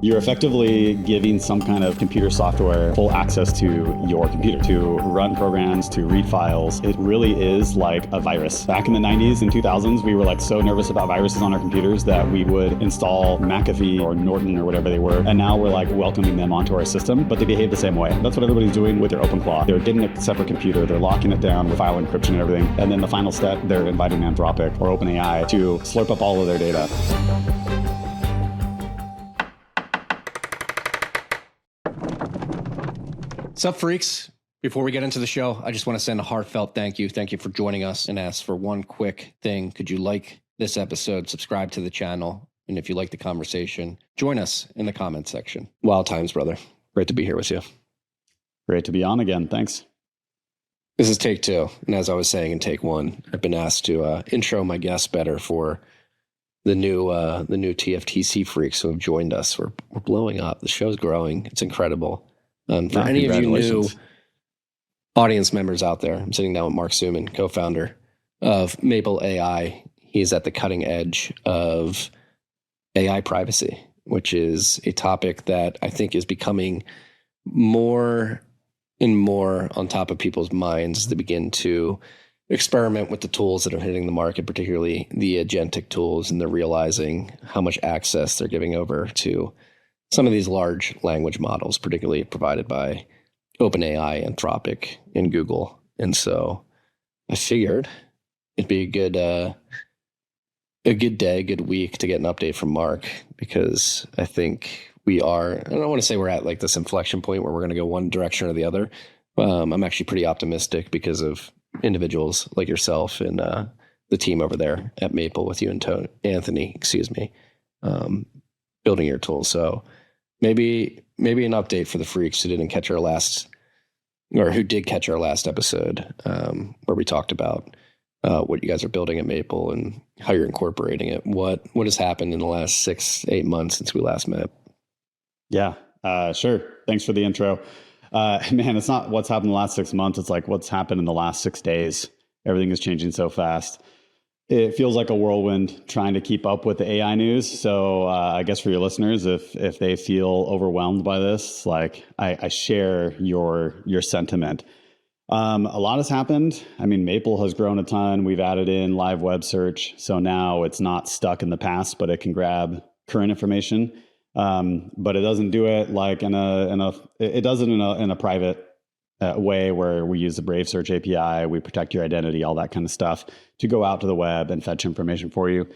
You're effectively giving some kind of computer software full access to your computer to run programs, to read files. It really is like a virus. Back in the 90s and 2000s, we were like so nervous about viruses on our computers that we would install McAfee or Norton or whatever they were. And now we're like welcoming them onto our system, but they behave the same way. That's what everybody's doing with their OpenClaw. They're getting a separate computer. They're locking it down with file encryption and everything. And then the final step, they're inviting Anthropic or OpenAI to slurp up all of their data. Sup, freaks? Before we get into the show, I just want to send a heartfelt thank you. Thank you for joining us, and ask for one quick thing. Could you like this episode, subscribe to the channel, and if you like the conversation, join us in the comment section. Wild times, brother. Great to be here with you. Great to be on again. Thanks. This is take two, and as I was saying in take one, I've been asked to intro my guests better for the new TFTC freaks who have joined us. We're blowing up. The show's growing. It's incredible. For any of you new audience members out there, I'm sitting down with Mark Suman, co-founder of Maple AI. He's at the cutting edge of AI privacy, which is a topic that I think is becoming more and more on top of people's minds as they begin to experiment with the tools that are hitting the market, particularly the agentic tools, and they're realizing how much access they're giving over to some of these large language models, particularly provided by OpenAI, Anthropic, and Google. And so I figured it'd be a good day, good week to get an update from Mark, because I think I don't want to say we're at like this inflection point where we're going to go one direction or the other. I'm actually pretty optimistic because of individuals like yourself and the team over there at Maple with you and Anthony, building your tools. So maybe an update for the freaks who didn't catch our last, or who did catch our last episode, where we talked about what you guys are building at Maple and how you're incorporating it. What has happened in the last 6-8 months since we last met? Yeah, sure. Thanks for the intro. Man, it's not what's happened in the last 6 months. It's like what's happened in the last 6 days. Everything is changing so fast. It feels like a whirlwind trying to keep up with the AI news. So I guess for your listeners, if they feel overwhelmed by this, like I share your sentiment. A lot has happened. I mean, Maple has grown a ton. We've added in live web search. So now it's not stuck in the past, but it can grab current information. But it doesn't do it like it does it in a private way where we use the Brave Search API, we protect your identity, all that kind of stuff to go out to the web and fetch information for you.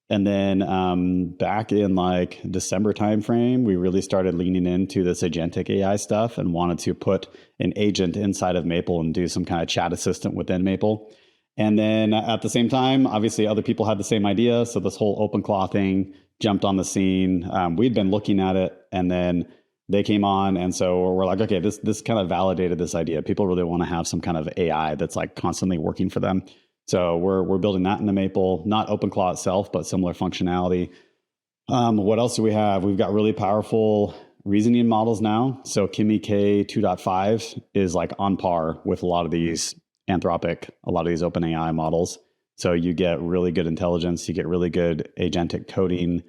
And then back in like December timeframe, we really started leaning into this agentic AI stuff and wanted to put an agent inside of Maple and do some kind of chat assistant within Maple. And then at the same time, obviously other people had the same idea. So this whole OpenClaw thing jumped on the scene. We'd been looking at it, and then they came on. And so we're like, okay, this kind of validated this idea. People really want to have some kind of AI that's like constantly working for them. So we're building that into Maple, not OpenClaw itself, but similar functionality. What else do we have? We've got really powerful reasoning models now. So Kimi K 2.5 is like on par with a lot of these Anthropic, a lot of these OpenAI models. So you get really good intelligence, you get really good agentic coding,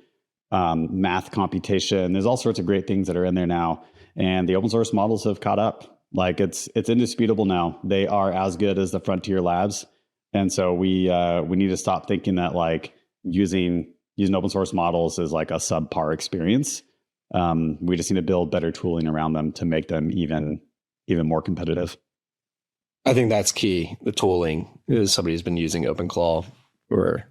math computation. There's all sorts of great things that are in there now. And the open source models have caught up. Like it's indisputable now. They are as good as the frontier labs. And so we need to stop thinking that like using open source models is like a subpar experience. We just need to build better tooling around them to make them even more competitive. I think that's key. The tooling is somebody who's been using OpenClaw for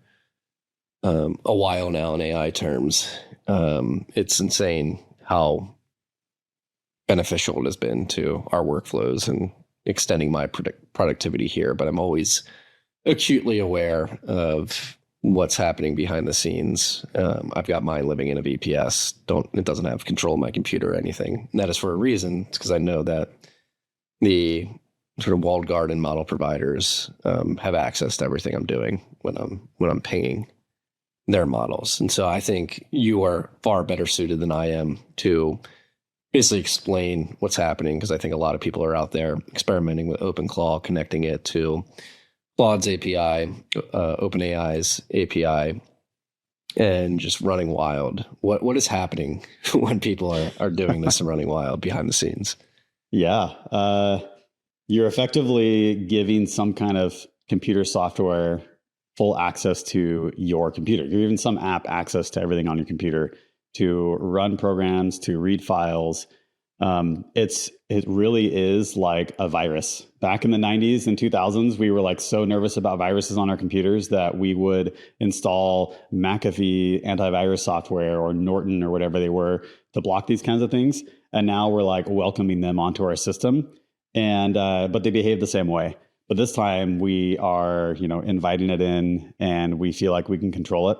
a while now in AI terms. It's insane how beneficial it has been to our workflows and extending my productivity here. But I'm always acutely aware of what's happening behind the scenes. I've got mine living in a VPS. It doesn't have control of my computer or anything. And that is for a reason. It's because I know that the sort of walled garden model providers have access to everything I'm doing when I'm pinging their models. And so I think you are far better suited than I am to basically explain what's happening, because I think a lot of people are out there experimenting with OpenClaw, connecting it to Claude's API, OpenAI's API, and just running wild. What is happening when people are doing this and running wild behind the scenes? Yeah. You're effectively giving some kind of computer software full access to your computer. You're giving some app access to everything on your computer to run programs, to read files. It really is like a virus. Back in the 90s and 2000s, we were like so nervous about viruses on our computers that we would install McAfee antivirus software or Norton or whatever they were to block these kinds of things. And now we're like welcoming them onto our system. And but they behave the same way. But this time we are, inviting it in, and we feel like we can control it.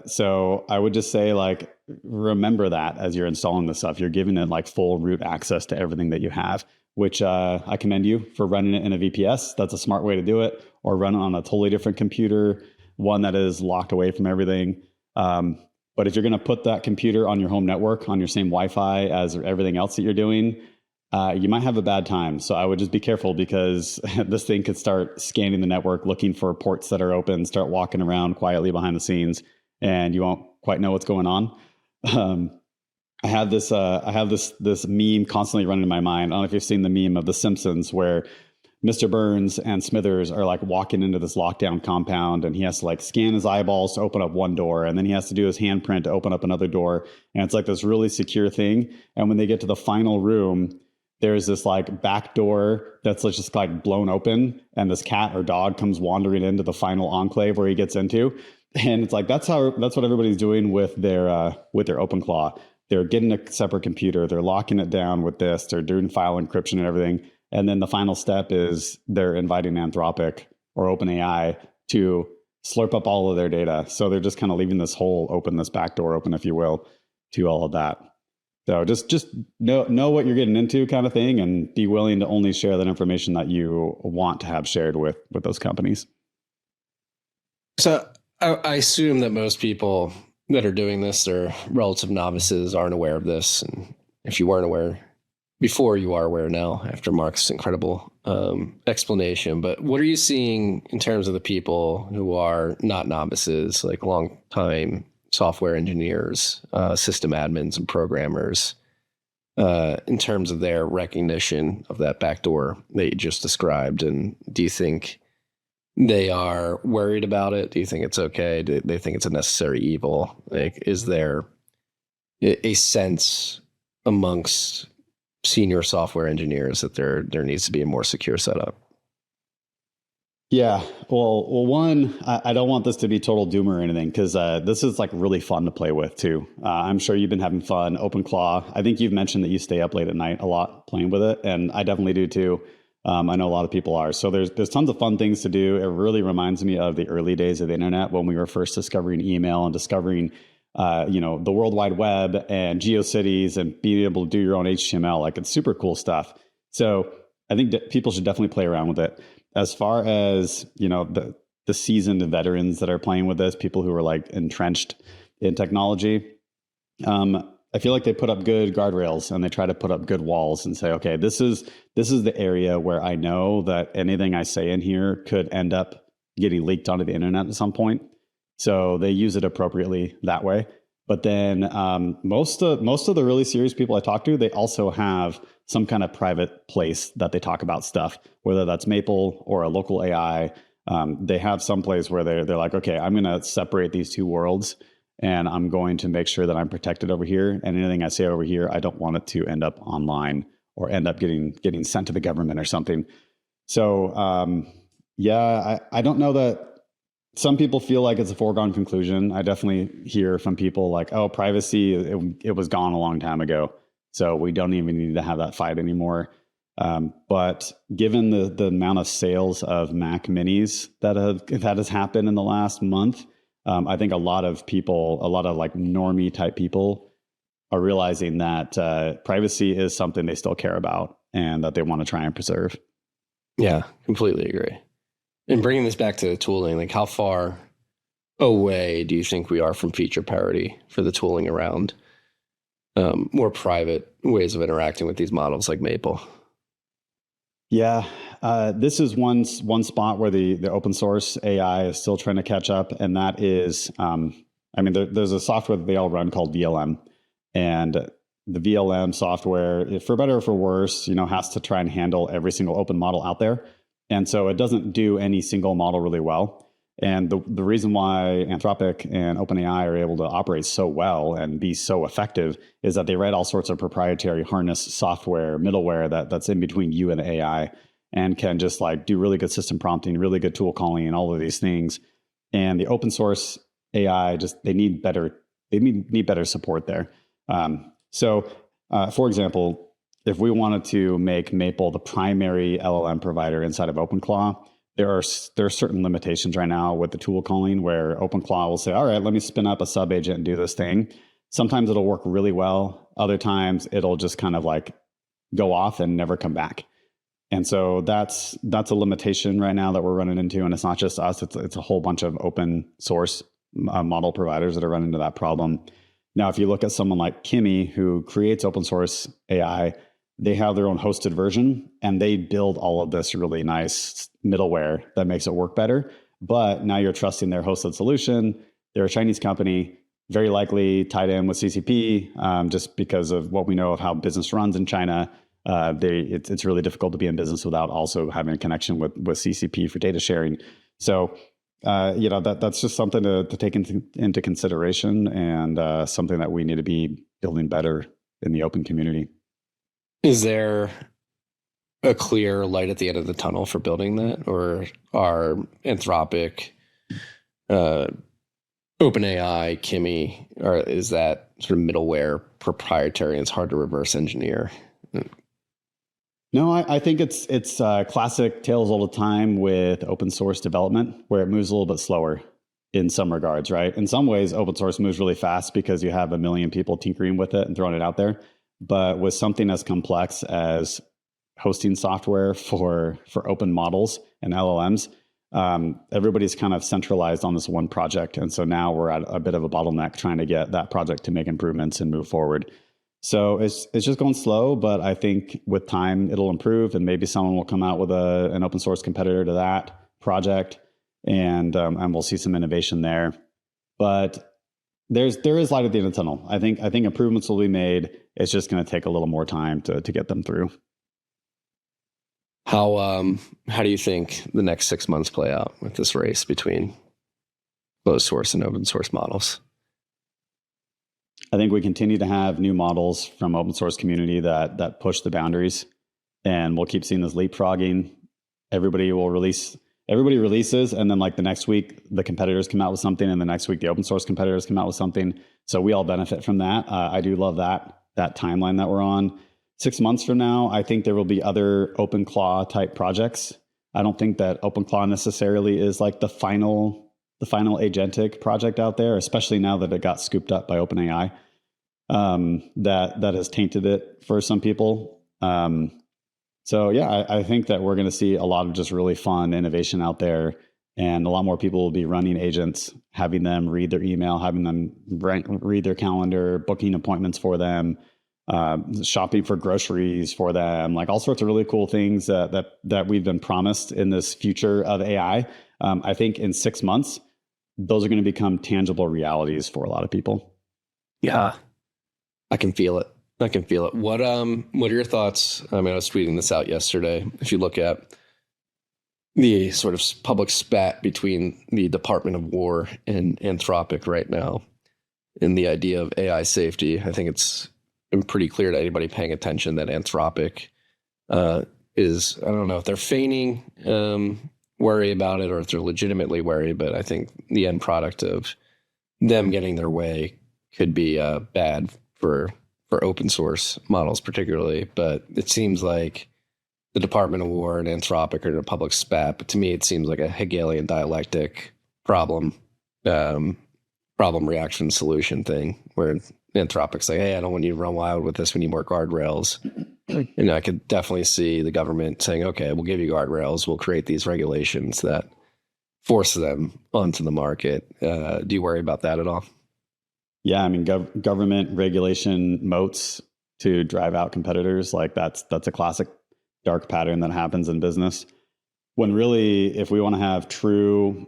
So I would just say, like, remember that as you're installing this stuff, you're giving it like full root access to everything that you have, which I commend you for running it in a VPS. That's a smart way to do it, or run it on a totally different computer, one that is locked away from everything. But if you're going to put that computer on your home network, on your same Wi-Fi as everything else that you're doing, you might have a bad time. So I would just be careful, because this thing could start scanning the network, looking for ports that are open, start walking around quietly behind the scenes, and you won't quite know what's going on. I have this meme constantly running in my mind. I don't know if you've seen the meme of The Simpsons, where Mr. Burns and Smithers are like walking into this lockdown compound, and he has to like scan his eyeballs to open up one door, and then he has to do his handprint to open up another door. And it's like this really secure thing. And when they get to the final room, there's this like back door that's just like blown open, and this cat or dog comes wandering into the final enclave where he gets into. And it's like, that's what everybody's doing with their OpenClaw. They're getting a separate computer, they're locking it down with this, they're doing file encryption and everything. And then the final step is they're inviting Anthropic or OpenAI to slurp up all of their data. So they're just kind of leaving this hole open, this back door open, if you will, to all of that. So just know what you're getting into, kind of thing, and be willing to only share that information that you want to have shared with those companies. So I assume that most people that are doing this are relative novices, aren't aware of this. And if you weren't aware before, you are aware now after Mark's incredible explanation. But what are you seeing in terms of the people who are not novices, like long-time software engineers, system admins, and programmers, in terms of their recognition of that backdoor that you just described? And do you think they are worried about it? Do you think it's okay? Do they think it's a necessary evil? Like, is there a sense amongst senior software engineers that there needs to be a more secure setup? Yeah. Well, one, I don't want this to be total doom or anything, because this is like really fun to play with too. I'm sure you've been having fun. OpenClaw, I think you've mentioned that you stay up late at night a lot playing with it, and I definitely do too. I know a lot of people are. So there's tons of fun things to do. It really reminds me of the early days of the internet, when we were first discovering email and discovering the World Wide Web and GeoCities and being able to do your own HTML. Like, it's super cool stuff. So I think that people should definitely play around with it. As far as, the seasoned veterans that are playing with this, people who are like entrenched in technology, I feel like they put up good guardrails, and they try to put up good walls and say, okay, this is the area where I know that anything I say in here could end up getting leaked onto the internet at some point. So they use it appropriately that way. But then most of the really serious people I talk to, they also have some kind of private place that they talk about stuff, whether that's Maple or a local AI. They have some place where they're like, okay, I'm going to separate these two worlds, and I'm going to make sure that I'm protected over here. And anything I say over here, I don't want it to end up online or end up getting sent to the government or something. So I don't know that. Some people feel like it's a foregone conclusion. I definitely hear from people like, oh, privacy, it was gone a long time ago, so we don't even need to have that fight anymore. But given the amount of sales of Mac Minis that has happened in the last month, I think a lot of like normie type people are realizing that privacy is something they still care about and that they want to try and preserve. Yeah, completely agree. And bringing this back to the tooling, like, how far away do you think we are from feature parity for the tooling around more private ways of interacting with these models like Maple? Yeah, this is one spot where the open source AI is still trying to catch up, and that is, I mean, there's a software that they all run called VLM, and the VLM software, for better or for worse, has to try and handle every single open model out there, and so it doesn't do any single model really well. And the reason why Anthropic and OpenAI are able to operate so well and be so effective is that they write all sorts of proprietary harness software, middleware that's in between you and the AI, and can just like do really good system prompting, really good tool calling, and all of these things. And the open source AI they need better support there. For example, if we wanted to make Maple the primary LLM provider inside of OpenClaw, there are certain limitations right now with the tool calling where OpenClaw will say, all right, let me spin up a sub agent and do this thing. Sometimes it'll work really well. Other times it'll just kind of like go off and never come back. And so that's a limitation right now that we're running into. And it's not just us, it's a whole bunch of open source model providers that are running into that problem. Now, if you look at someone like Kimi, who creates open source AI, they have their own hosted version and they build all of this really nice middleware that makes it work better. But now you're trusting their hosted solution. They're a Chinese company, very likely tied in with CCP, just because of what we know of how business runs in China. It's really difficult to be in business without also having a connection with CCP for data sharing. So, that's just something to take into consideration, and something that we need to be building better in the open community. Is there a clear light at the end of the tunnel for building that, or are Anthropic, OpenAI, Kimi, or is that sort of middleware proprietary and it's hard to reverse engineer? No, I think it's classic tales all the time with open source development, where it moves a little bit slower in some regards, right? In some ways, open source moves really fast because you have a million people tinkering with it and throwing it out there. But with something as complex as hosting software for open models and LLMs, everybody's kind of centralized on this one project. And so now we're at a bit of a bottleneck trying to get that project to make improvements and move forward. So it's just going slow, but I think with time it'll improve, and maybe someone will come out with an open source competitor to that project, and we'll see some innovation there. But there is light at the end of the tunnel. I think improvements will be made. It's just going to take a little more time to get them through. How do you think the next 6 months play out with this race between closed source and open source models? I think we continue to have new models from open source community that push the boundaries, and we'll keep seeing this leapfrogging. Everybody releases, and then like the next week, the competitors come out with something, and the next week the open source competitors come out with something. So we all benefit from that. I do love that timeline that we're on. 6 months from now, I think there will be other OpenClaw type projects. I don't think that OpenClaw necessarily is like the final Agentic project out there, especially now that it got scooped up by OpenAI. That has tainted it for some people. So yeah, I think that we're going to see a lot of just really fun innovation out there, and a lot more people will be running agents, having them read their email, having them read their calendar, booking appointments for them, shopping for groceries for them, like all sorts of really cool things that we've been promised in this future of AI. I think in 6 months, those are going to become tangible realities for a lot of people. Yeah, I can feel it. What are your thoughts? I mean, I was tweeting this out yesterday. If you look at the sort of public spat between the Department of War and Anthropic right now, in the idea of AI safety, I think it's pretty clear to anybody paying attention that Anthropic is, I don't know if they're feigning worry about it or if they're legitimately worried, but I think the end product of them getting their way could be bad for open source models particularly. But it seems like the Department of War and Anthropic are in a public spat, but to me it seems like a Hegelian dialectic problem reaction solution thing, where Anthropic's like, hey, I don't want you to run wild with this, we need more guardrails. And I could definitely see the government saying, okay, we'll give you guardrails, we'll create these regulations that force them onto the market. Do you worry about that at all? Yeah, I mean, government regulation moats to drive out competitors, like that's a classic dark pattern that happens in business. When really, if we want to have true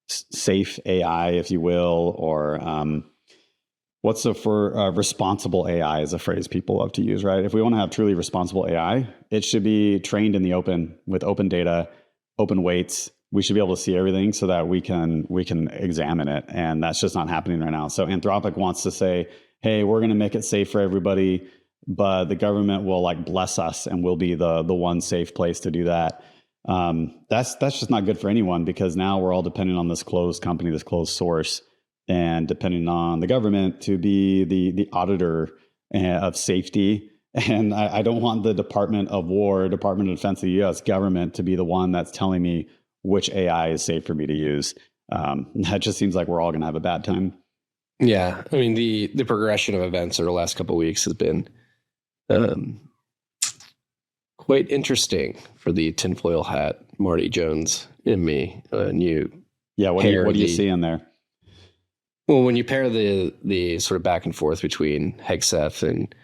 safe AI, if you will, or responsible AI is a phrase people love to use, right? If we want to have truly responsible AI, it should be trained in the open with open data, open weights. We should be able to see everything so that we can examine it. And that's just not happening right now. So Anthropic wants to say, hey, we're going to make it safe for everybody, but the government will like bless us and we'll be the one safe place to do that. That's just not good for anyone, because now we're all dependent on this closed company, this closed source, and depending on the government to be the auditor of safety. And I don't want the Department of War, Department of Defense of the U.S. government to be the one that's telling me which AI is safe for me to use. That just seems like we're all going to have a bad time. Yeah. I mean, the progression of events over the last couple of weeks has been quite interesting for the tinfoil hat Marty Jones and me. And you, what do you see in there? Well, when you pair the sort of back and forth between Hegseth and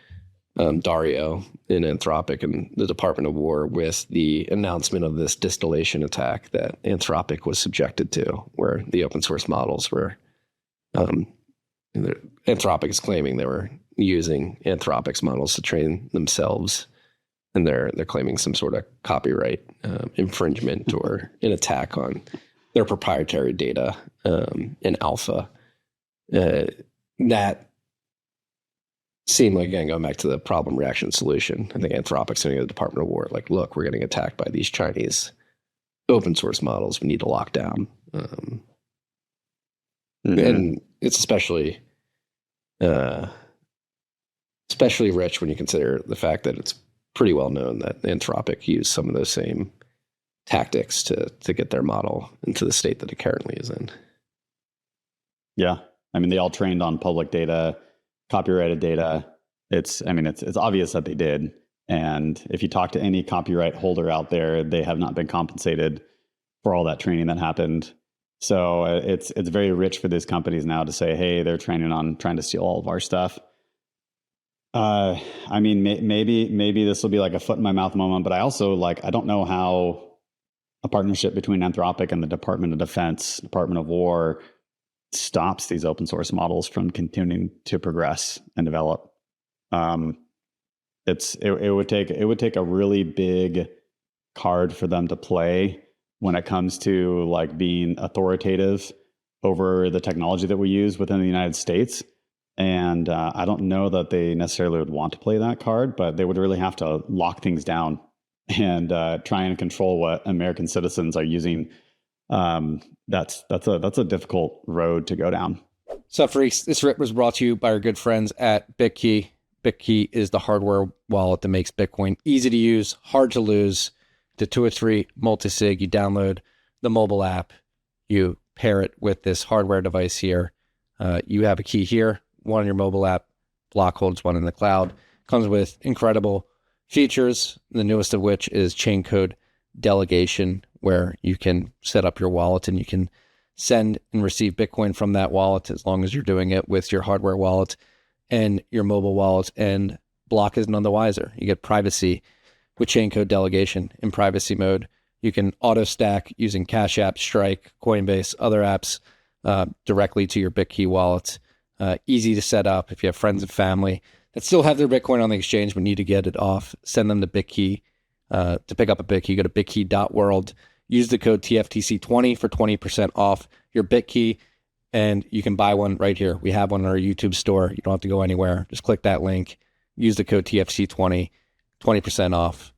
Dario in Anthropic and the Department of War with the announcement of this distillation attack that Anthropic was subjected to, where the open source models were, Anthropic is claiming they were using Anthropic's models to train themselves, and they're claiming some sort of copyright infringement or an attack on their proprietary data in alpha. That seemed like, again, going back to the problem, reaction, solution. I think Anthropic's sending to the Department of War, like, look, we're getting attacked by these Chinese open source models. We need to lock down. And it's especially rich when you consider the fact that it's pretty well known that Anthropic used some of those same tactics to get their model into the state that it currently is in. Yeah. I mean, they all trained on public data, copyrighted data. It's obvious that they did. And if you talk to any copyright holder out there, they have not been compensated for all that training that happened. So it's very rich for these companies now to say, hey, they're training on trying to steal all of our stuff. I mean, maybe this will be like a foot in my mouth moment, but I also I don't know how a partnership between Anthropic and the Department of Defense, Department of War, stops these open source models from continuing to progress and develop. It would take a really big card for them to play when it comes to being authoritative over the technology that we use within the United States. And I don't know that they necessarily would want to play that card, but they would really have to lock things down and try and control what American citizens are using. That's a difficult road to go down. Sup, freaks? This rip was brought to you by our good friends at Bitkey. Bitkey is the hardware wallet that makes Bitcoin easy to use, hard to lose. The 203 multi-sig. You download the mobile app, you pair it with this hardware device here. You have a key here, one on your mobile app, block holds one in the cloud. Comes with incredible features, the newest of which is chain code delegation, where you can set up your wallet and you can send and receive Bitcoin from that wallet as long as you're doing it with your hardware wallet and your mobile wallet. And Block is none the wiser. You get privacy with chain code delegation in privacy mode. You can auto stack using Cash App, Strike, Coinbase, other apps directly to your Bitkey wallet. Easy to set up. If you have friends and family that still have their Bitcoin on the exchange but need to get it off, send them to Bitkey. To pick up a Bitkey, go to bitkey.world. Use the code TFTC20 for 20% off your Bitkey, and you can buy one right here. We have one in our YouTube store. You don't have to go anywhere. Just click that link. Use the code TFTC20, 20% off.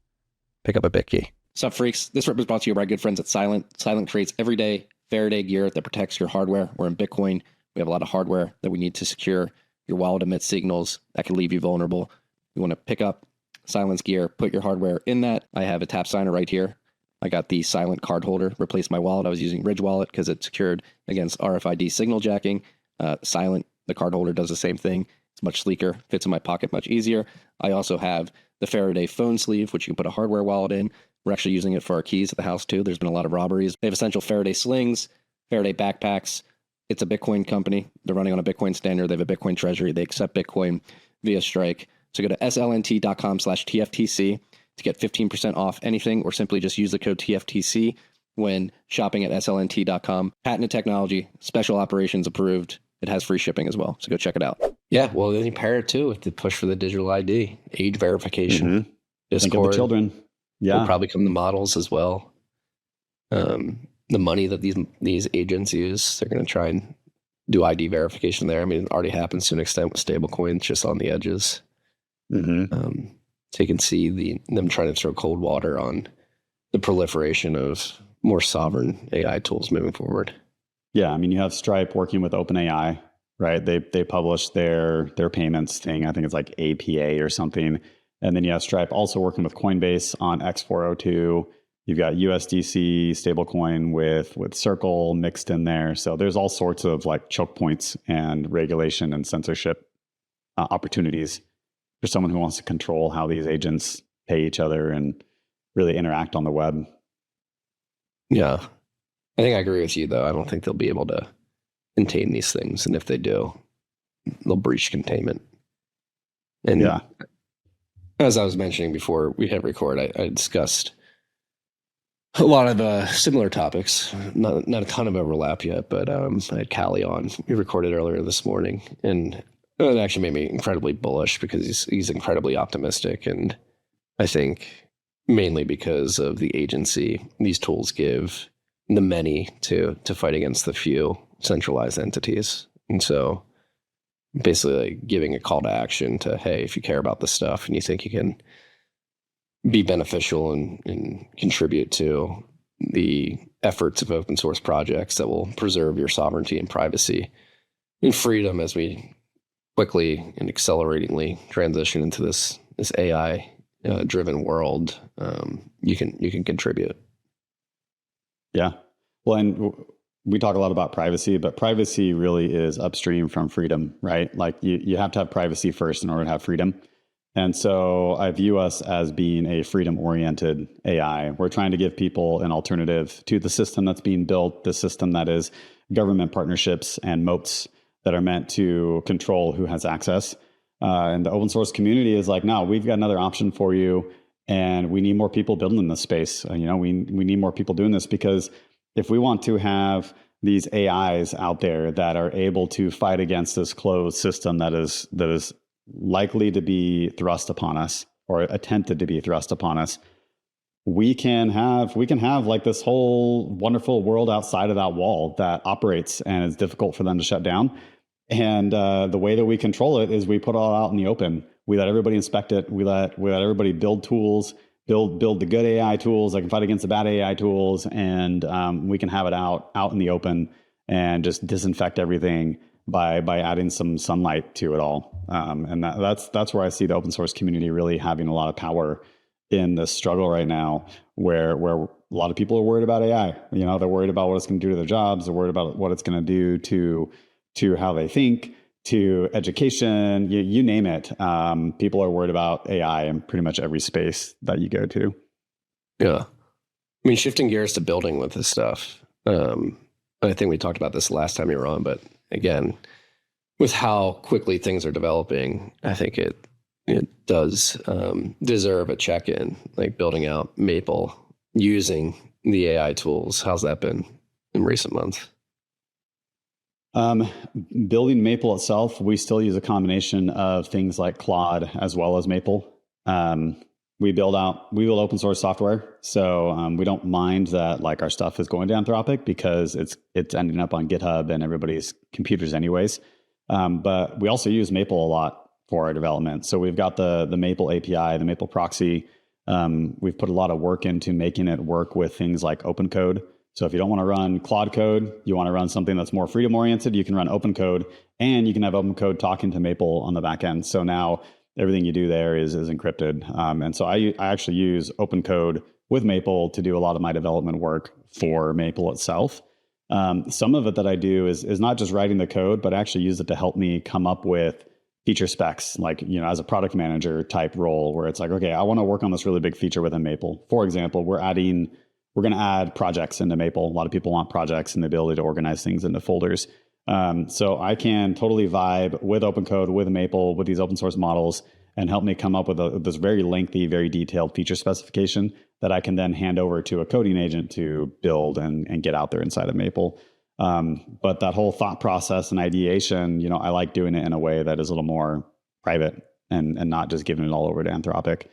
Pick up a Bitkey. Sup, freaks? This rip is brought to you by our good friends at SLNT. SLNT creates everyday Faraday gear that protects your hardware. We're in Bitcoin. We have a lot of hardware that we need to secure. Your wallet emits signals that can leave you vulnerable. You want to pick up SLNT's gear, put your hardware in that. I have a tap signer right here. I got the SLNT card holder, replaced my wallet. I was using Ridge Wallet because it's secured against RFID signal jacking. SLNT, the card holder, does the same thing. It's much sleeker, fits in my pocket much easier. I also have the Faraday phone sleeve, which you can put a hardware wallet in. We're actually using it for our keys at the house too. There's been a lot of robberies. They have essential Faraday slings, Faraday backpacks. It's a Bitcoin company. They're running on a Bitcoin standard. They have a Bitcoin treasury. They accept Bitcoin via Strike. So go to slnt.com/TFTC to get 15% off anything, or simply just use the code TFTC when shopping at SLNT.com. Patented technology, special operations approved. It has free shipping as well. So go check it out. Yeah, well, then you pair it too with the push for the digital ID, age verification. Think of the children. Yeah. Will probably come the models as well. The money that these agents use, they're going to try and do ID verification there. I mean, it already happens to an extent with stable coins just on the edges. So you can see them trying to throw cold water on the proliferation of more sovereign AI tools moving forward. Yeah, I mean, you have Stripe working with OpenAI, right? They publish their payments thing. I think it's like APA or something. And then you have Stripe also working with Coinbase on X402. You've got USDC stablecoin with Circle mixed in there. So there's all sorts of like choke points and regulation and censorship opportunities for someone who wants to control how these agents pay each other and really interact on the web. Yeah. I think I agree with you, though. I don't think they'll be able to contain these things. And if they do, they'll breach containment. And yeah, as I was mentioning before we hit record, I discussed a lot of similar topics. Not a ton of overlap yet, but I had Callie on. We recorded earlier this morning, and it actually made me incredibly bullish because he's incredibly optimistic. And I think mainly because of the agency these tools give the many to fight against the few centralized entities. And so basically like giving a call to action to, hey, if you care about this stuff and you think you can be beneficial and contribute to the efforts of open source projects that will preserve your sovereignty and privacy and freedom as we quickly and acceleratingly transition into this AI driven world, you can contribute. Yeah. Well, and we talk a lot about privacy, but privacy really is upstream from freedom, right? Like you have to have privacy first in order to have freedom. And so I view us as being a freedom-oriented AI. We're trying to give people an alternative to the system that's being built, the system that is government partnerships and moats that are meant to control who has access. And the open source community is like, no, we've got another option for you. And we need more people building in this space. We need more people doing this, because if we want to have these AIs out there that are able to fight against this closed system that is likely to be thrust upon us or attempted to be thrust upon us, we can have like this whole wonderful world outside of that wall that operates and it's difficult for them to shut down. And the way that we control it is we put it all out in the open. We let everybody inspect it. We let everybody build tools, build the good AI tools that can fight against the bad AI tools, and we can have it out in the open and just disinfect everything by adding some sunlight to it all. And that's where I see the open source community really having a lot of power in this struggle right now, where a lot of people are worried about AI. They're worried about what it's going to do to their jobs. They're worried about what it's going to do to how they think, to education, you name it. People are worried about AI in pretty much every space that you go to. Yeah. I mean, shifting gears to building with this stuff. I think we talked about this last time you were on, but again, with how quickly things are developing, I think it does deserve a check-in, like building out Maple using the AI tools. How's that been in recent months? Building Maple itself, we still use a combination of things like Claude as well as Maple. We build open source software. So we don't mind that like our stuff is going to Anthropic because it's ending up on GitHub and everybody's computers anyways. But we also use Maple a lot for our development. So we've got the Maple API, the Maple proxy. We've put a lot of work into making it work with things like OpenCode. So if you don't want to run Claude code, you want to run something that's more freedom oriented, you can run OpenCode, and you can have OpenCode talking to Maple on the back end. So now everything you do there is encrypted. And so I actually use OpenCode with Maple to do a lot of my development work for Maple itself. Some of it that I do is not just writing the code, but I actually use it to help me come up with feature specs, like, as a product manager type role, where it's like, okay, I want to work on this really big feature within Maple. For example, we're going to add projects into Maple. A lot of people want projects and the ability to organize things into folders. So I can totally vibe with OpenCode, with Maple, with these open source models, and help me come up with this very lengthy, very detailed feature specification that I can then hand over to a coding agent to build and get out there inside of Maple. But that whole thought process and ideation, I like doing it in a way that is a little more private and not just giving it all over to Anthropic.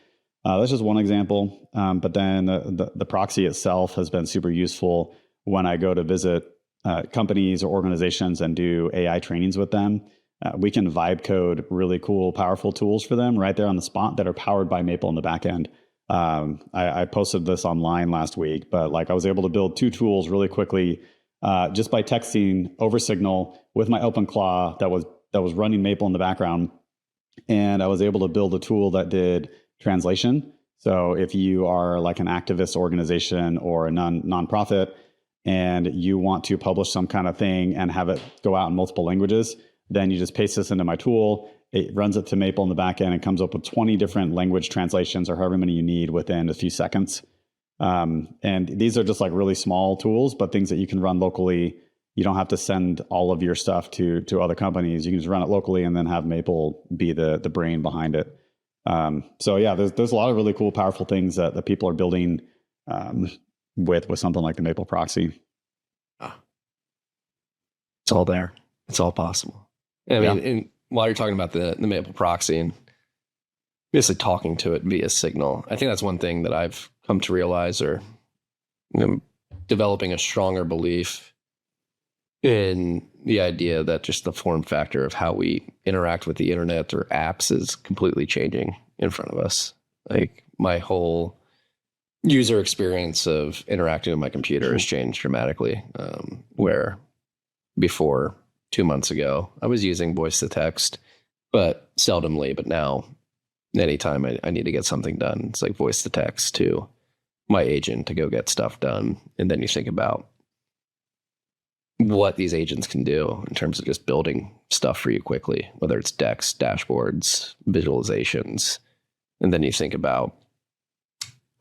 That's just one example. But then the proxy itself has been super useful when I go to visit companies or organizations and do AI trainings with them. We can vibe code really cool, powerful tools for them right there on the spot that are powered by Maple in the back end. I posted this online last week, but I was able to build 2 tools really quickly just by texting over Signal with my OpenClaw that was running Maple in the background. And I was able to build a tool that did translation. So if you are like an activist organization or a nonprofit and you want to publish some kind of thing and have it go out in multiple languages, then you just paste this into my tool. It runs it to Maple in the back end and comes up with 20 different language translations or however many you need within a few seconds. And these are just really small tools, but things that you can run locally. You don't have to send all of your stuff to other companies. You can just run it locally and then have Maple be the brain behind it. So yeah, there's a lot of really cool, powerful things that people are building with something like the Maple proxy. It's all there. It's all possible. I mean, and while you're talking about the Maple proxy and basically talking to it via Signal, I think that's one thing that I've come to realize, or developing a stronger belief in the idea that just the form factor of how we interact with the internet or apps is completely changing in front of us. My whole user experience of interacting with my computer has changed dramatically, where before 2 months ago, I was using voice to text, but seldomly. But now, anytime I need to get something done, it's like voice to text to my agent to go get stuff done. And then you think about what these agents can do in terms of just building stuff for you quickly, whether it's decks, dashboards, visualizations. And then you think about,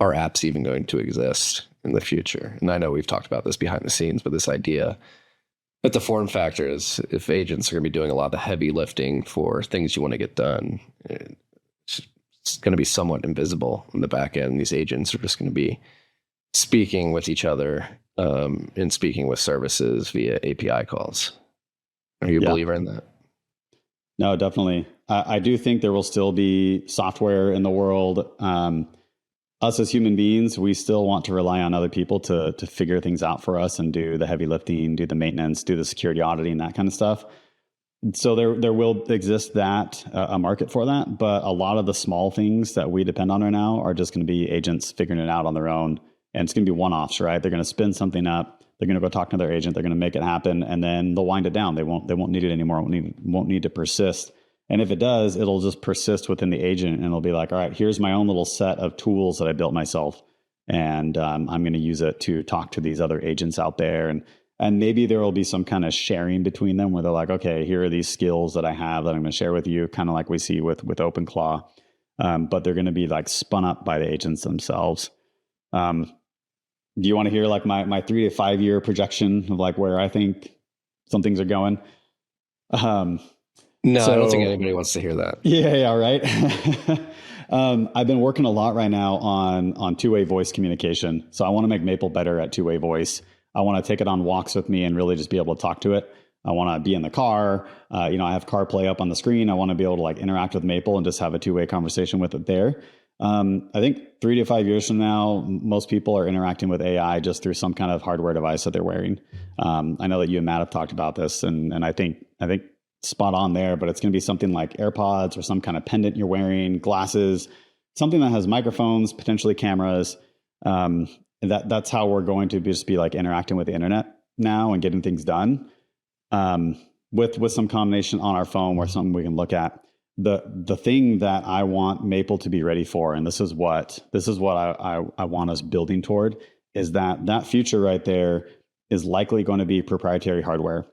are apps even going to exist in the future? And I know we've talked about this behind the scenes, but this idea that the form factor is, if agents are going to be doing a lot of the heavy lifting for things you want to get done, it's going to be somewhat invisible in the back end. These agents are just going to be speaking with each other and speaking with services via API calls. Are you a believer in that? No, definitely. I do think there will still be software in the world. Us as human beings, we still want to rely on other people to figure things out for us and do the heavy lifting, do the maintenance, do the security auditing, that kind of stuff. So there will exist a market for that. But a lot of the small things that we depend on right now are just going to be agents figuring it out on their own. And it's going to be one-offs, right? They're going to spin something up. They're going to go talk to their agent. They're going to make it happen, and then they'll wind it down. They won't need it anymore. Won't need to persist. And if it does, it'll just persist within the agent, and it'll be like, all right, here's my own little set of tools that I built myself, and I'm going to use it to talk to these other agents out there, and maybe there will be some kind of sharing between them where they're like, okay, here are these skills that I have that I'm going to share with you, kind of like we see with OpenClaw, but they're going to be spun up by the agents themselves. Do you want to hear my 3 to 5 year projection of where I think some things are going? No, I don't think anybody wants to hear that. Yeah, right. I've been working a lot right now on two-way voice communication. So I want to make Maple better at two-way voice. I want to take it on walks with me and really just be able to talk to it. I want to be in the car. I have CarPlay up on the screen. I want to be able to interact with Maple and just have a two-way conversation with it there. I think 3 to 5 years from now, most people are interacting with AI just through some kind of hardware device that they're wearing. I know that you and Matt have talked about this, and I think spot on there, but it's going to be something like AirPods or some kind of pendant you're wearing, glasses, something that has microphones, potentially cameras. That's how we're going to just be interacting with the internet now and getting things done. With some combination on our phone or something we can look at. The thing that I want Maple to be ready for, and this is what I want us building toward, is that future right there is likely going to be proprietary hardware.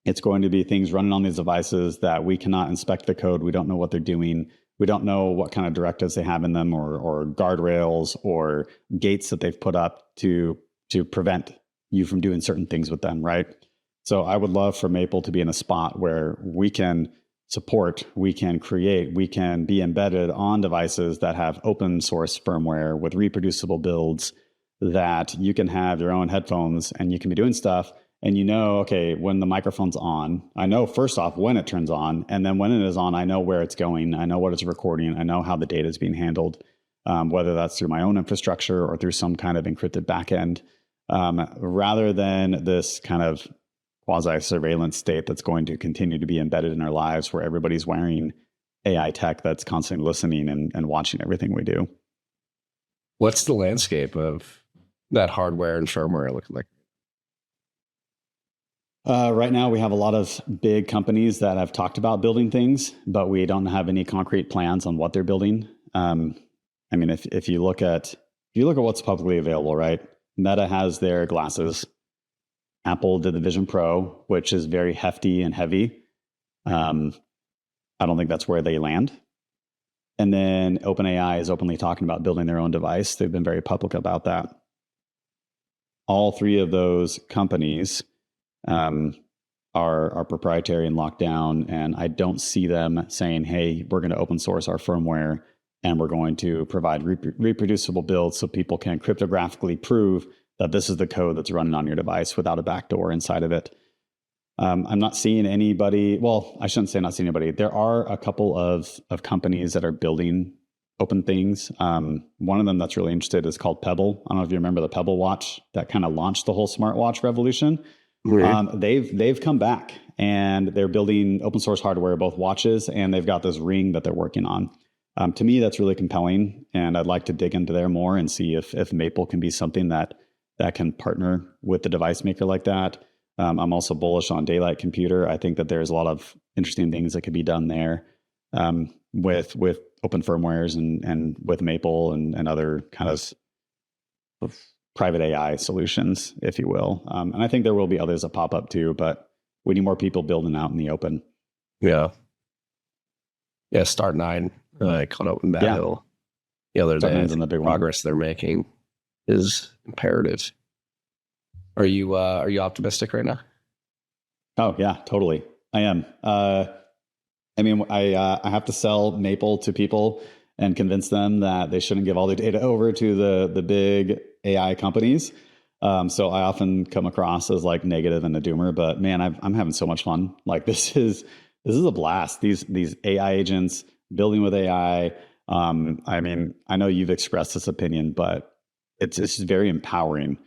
It's going to be things running on these devices that we cannot inspect the code. We don't know what they're doing. We don't know what kind of directives they have in them, or guardrails or gates that they've put up to prevent you from doing certain things with them, right? So I would love for Maple to be in a spot where we can support, we can create, we can be embedded on devices that have open source firmware with reproducible builds, that you can have your own headphones and you can be doing stuff. And okay, when the microphone's on, I know first off when it turns on, and then when it is on, I know where it's going, I know what it's recording, I know how the data is being handled, whether that's through my own infrastructure or through some kind of encrypted backend, rather than this kind of quasi-surveillance state that's going to continue to be embedded in our lives, where everybody's wearing AI tech that's constantly listening and watching everything we do. What's the landscape of that hardware and firmware looking like? Right now, we have a lot of big companies that have talked about building things, but we don't have any concrete plans on what they're building. If you look at what's publicly available, right? Meta has their glasses. Apple did the Vision Pro, which is very hefty and heavy. I don't think that's where they land. And then OpenAI is openly talking about building their own device. They've been very public about that. All three of those companies are proprietary and locked down, and I don't see them saying, hey, we're going to open source our firmware and we're going to provide reproducible builds so people can cryptographically prove that this is the code that's running on your device without a backdoor inside of it. I'm not seeing anybody. Well, I shouldn't say not seeing anybody. There are a couple of companies that are building open things. One of them that's really interested is called Pebble. I don't know if you remember the Pebble watch that kind of launched the whole smartwatch revolution. Mm-hmm. They've come back and they're building open source hardware, both watches, and they've got this ring that they're working on. To me, that's really compelling, and I'd like to dig into there more and see if Maple can be something that can partner with the device maker like that. I'm also bullish on Daylight Computer. I think that there's a lot of interesting things that could be done there with open firmwares and with Maple and other kind of private AI solutions, if you will. And I think there will be others that pop up too, but we need more people building out in the open. Yeah. Yeah, Start 9 caught up in Battle the other day. The big progress they're making is imperative. Are you optimistic right now? Oh yeah, totally. I am. I have to sell Maple to people and convince them that they shouldn't give all their data over to the big AI companies. So I often come across as like negative and a doomer, but man, I'm having so much fun. Like this is a blast. These AI agents building with AI. I know you've expressed this opinion, but it's very empowering.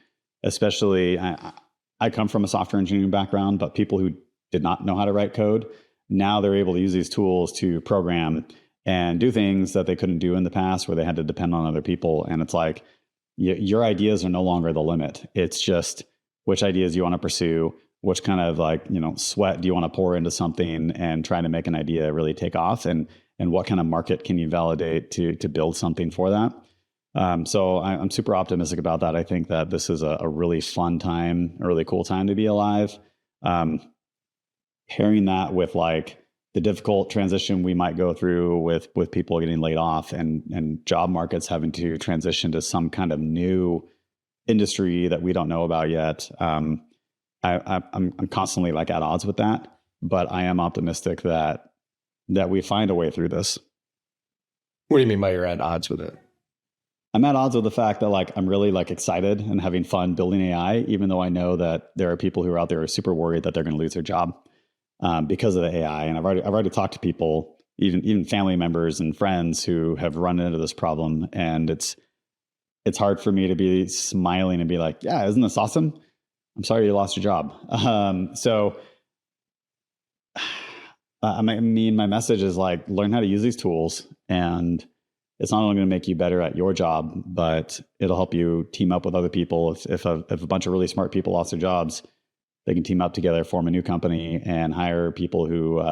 Especially, I come from a software engineering background, but people who did not know how to write code, now they're able to use these tools to program and do things that they couldn't do in the past, where they had to depend on other people. And it's like, your ideas are no longer the limit. It's just which ideas you want to pursue, which kind of sweat do you want to pour into something and trying to make an idea really take off, and what kind of market can you validate to build something for that. So I'm super optimistic about that. I think that this is a really fun time, a really cool time to be alive. Pairing that with like the difficult transition we might go through with people getting laid off and job markets having to transition to some kind of new industry that we don't know about yet. I'm constantly like at odds with that, but I am optimistic that we find a way through this. What do you mean by you're at odds with it? I'm at odds with the fact that like I'm really like excited and having fun building AI, even though I know that there are people who are out there who are super worried that they're going to lose their job because of the AI. And I've already talked to people, even family members and friends who have run into this problem, and it's hard for me to be smiling and be like, yeah, isn't this awesome? I'm sorry you lost your job. My message is like, learn how to use these tools, and it's not only going to make you better at your job, but it'll help you team up with other people. If a bunch of really smart people lost their jobs, they can team up together, form a new company, and hire people who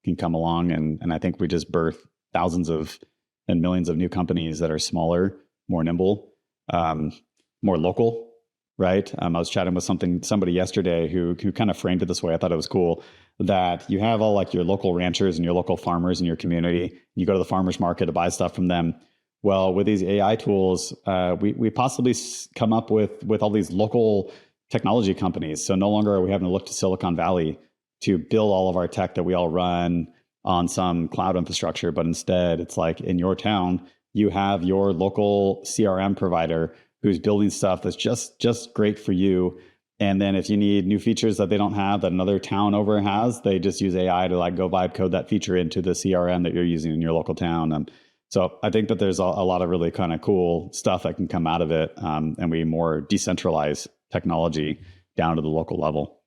can come along. And I think we just birth thousands and millions of new companies that are smaller, more nimble, more local. Right. I was chatting with somebody yesterday who kind of framed it this way. I thought it was cool that you have all like your local ranchers and your local farmers in your community. You go to the farmers market to buy stuff from them. Well, with these AI tools, we possibly come up with all these local technology companies. So no longer are we having to look to Silicon Valley to build all of our tech that we all run on some cloud infrastructure, but instead it's like in your town, you have your local CRM provider who's building stuff that's just great for you. And then if you need new features that they don't have, that another town over has, they just use AI to like go vibe code that feature into the CRM that you're using in your local town. So I think that there's a lot of really kind of cool stuff that can come out of it. And we more decentralize technology down to the local level.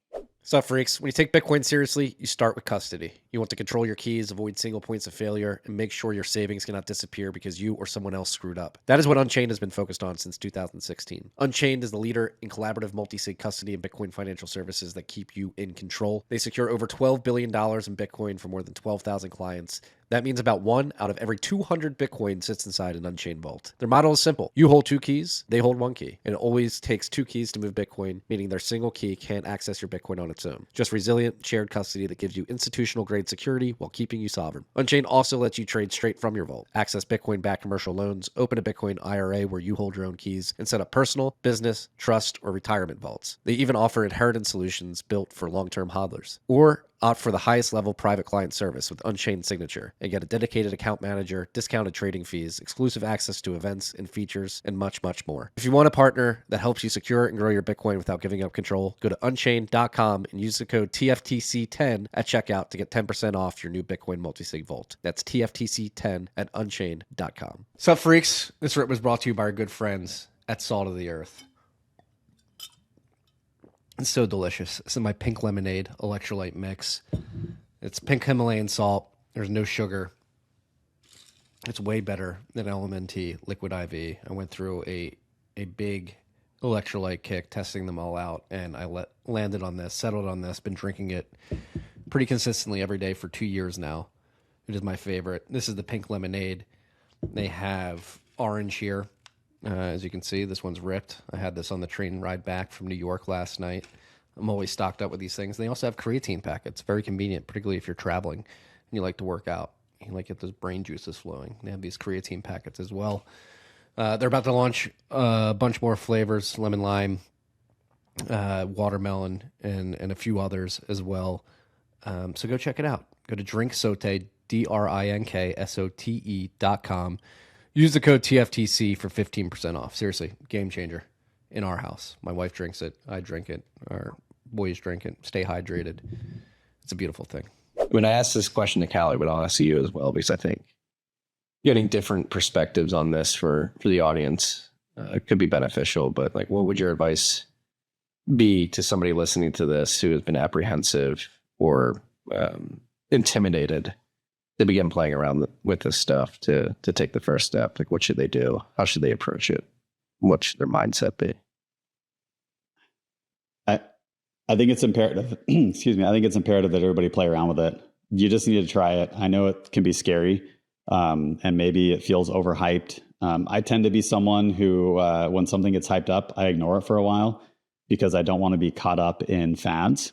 So freaks, when you take Bitcoin seriously, you start with custody. You want to control your keys, avoid single points of failure, and make sure your savings cannot disappear because you or someone else screwed up. That is what Unchained has been focused on since 2016. Unchained is the leader in collaborative multi-sig custody and Bitcoin financial services that keep you in control. They secure over $12 billion in Bitcoin for more than 12,000 clients. That means about 1 out of every 200 Bitcoin sits inside an Unchained vault. Their model is simple. You hold 2 keys, they hold 1 key. And it always takes 2 keys to move Bitcoin, meaning their single key can't access your Bitcoin on its own. Just resilient, shared custody that gives you institutional grade security while keeping you sovereign. Unchained also lets you trade straight from your vault, access Bitcoin-backed commercial loans, open a Bitcoin IRA where you hold your own keys, and set up personal, business, trust, or retirement vaults. They even offer inheritance solutions built for long-term hodlers. Or opt for the highest level private client service with Unchained Signature and get a dedicated account manager, discounted trading fees, exclusive access to events and features, and much, much more. If you want a partner that helps you secure and grow your Bitcoin without giving up control, go to unchained.com and use the code TFTC10 at checkout to get 10% off your new Bitcoin multisig vault. That's TFTC10 at unchained.com. Sup, freaks? This rip was brought to you by our good friends at Salt of the Earth. It's so delicious. This is my pink lemonade electrolyte mix. It's pink Himalayan salt. There's no sugar. It's way better than LMNT Liquid IV. I went through a big electrolyte kick, testing them all out, and I landed on this, settled on this, been drinking it pretty consistently every day for 2 years now. It is my favorite. This is the pink lemonade. They have orange here. As you can see, this one's ripped. I had this on the train ride back from New York last night. I'm always stocked up with these things. They also have creatine packets. Very convenient, particularly if you're traveling and you like to work out. You like get those brain juices flowing. They have these creatine packets as well. They're about to launch a bunch more flavors, lemon lime, watermelon, and a few others as well. So go check it out. Go to drinksote, drinksote.com. Use the code TFTC for 15% off. Seriously, game changer in our house. My wife drinks it. I drink it. Our boys drink it. Stay hydrated. It's a beautiful thing. When I asked this question to Callie, but I'll ask you as well, because I think getting different perspectives on this for the audience could be beneficial. But like, what would your advice be to somebody listening to this who has been apprehensive or intimidated to begin playing around with this stuff, to take the first step? Like, what should they do? How should they approach it? What should their mindset be? I think it's imperative. Excuse me. I think it's imperative that everybody play around with it. You just need to try it. I know it can be scary, and maybe it feels overhyped. I tend to be someone who, when something gets hyped up, I ignore it for a while because I don't want to be caught up in fads.